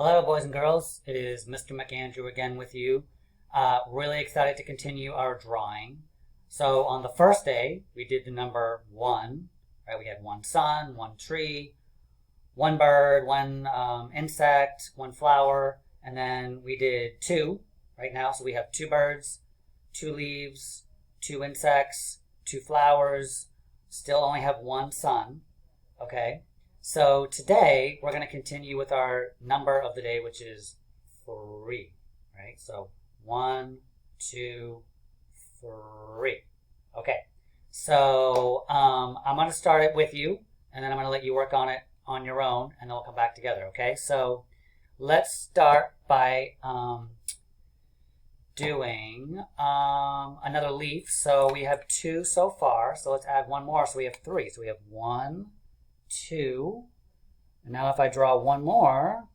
Hello, boys and girls. It is Mr. McAndrew again with you. Really excited to continue our drawing. So on the first day, we did the number 1, right? We had 1 sun, 1 tree, 1 bird, 1 insect, 1 flower, and then we did 2 right now. So we have 2 birds, 2 leaves, 2 insects, 2 flowers, still only have 1 sun, okay? So today we're going to continue with our number of the day, which is 3, right? So 1, 2, 3. Okay, so I'm going to start it with you, and then I'm going to let you work on it on your own, and then we'll come back together, okay? So let's start by doing another leaf. So we have 2 so far, so let's add 1 more, so we have 3. So we have 1, 2, and now if I draw 1 more,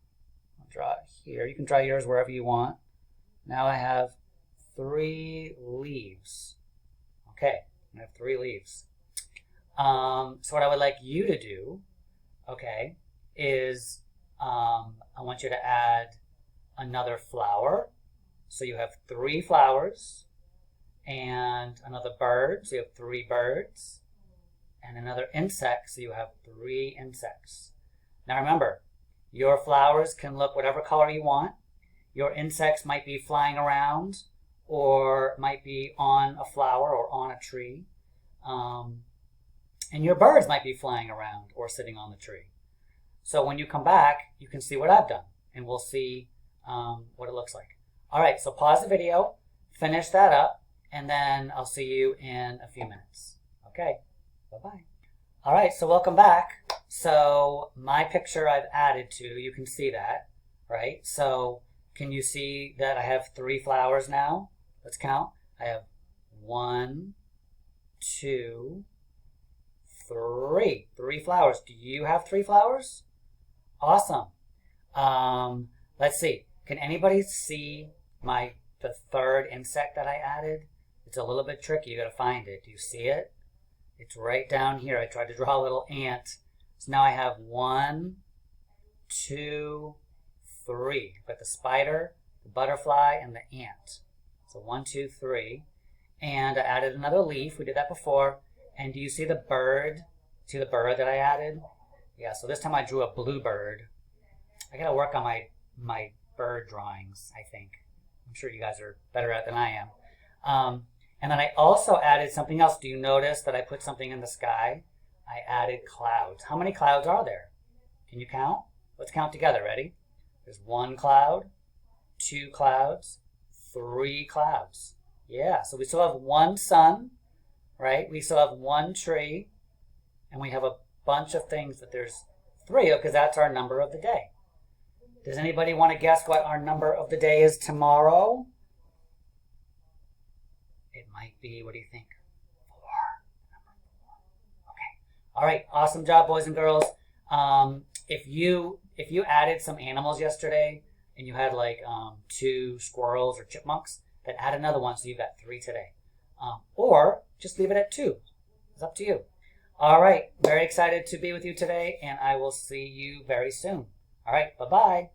I'll draw it here. You can draw yours wherever you want. Now I have 3 leaves. Okay, I have 3 leaves. So what I would like you to do, okay, is I want you to add another flower. So you have 3 flowers, and another bird, so you have 3 birds, and another insect, so you have 3 insects. Now remember, your flowers can look whatever color you want. Your insects might be flying around, or might be on a flower or on a tree. And your birds might be flying around or sitting on the tree. So when you come back, you can see what I've done, and we'll see what it looks like. All right, so pause the video, finish that up, and then I'll see you in a few minutes. Okay. Bye-bye. All right, so welcome back. So my picture I've added to, you can see that, right? So can you see that I have 3 flowers now? Let's count. I have 1, 2, 3. 3 flowers. Do you have 3 flowers? Awesome. Let's see. Can anybody see the 3rd insect that I added? It's a little bit tricky. You got to find it. Do you see it? It's right down here. I tried to draw a little ant. So now I have 1, 2, 3. I've got the spider, the butterfly, and the ant. So 1, 2, 3. And I added another leaf. We did that before. And do you see the bird? See the bird that I added? Yeah, so this time I drew a blue bird. I got to work on my bird drawings, I think. I'm sure you guys are better at it than I am. And then I also added something else. Do you notice that I put something in the sky? I added clouds. How many clouds are there? Can you count? Let's count together. Ready? There's 1 cloud, 2 clouds, 3 clouds. Yeah, so we still have 1 sun, right? We still have 1 tree, and we have a bunch of things that there's 3 of, because that's our number of the day. Does anybody want to guess what our number of the day is tomorrow? It might be, what do you think? 4. Number 4. Okay. All right. Awesome job, boys and girls. If you added some animals yesterday and you had like 2 squirrels or chipmunks, then add another one so you've got 3 today. Or just leave it at 2. It's up to you. All right. Very excited to be with you today, and I will see you very soon. All right. Bye-bye.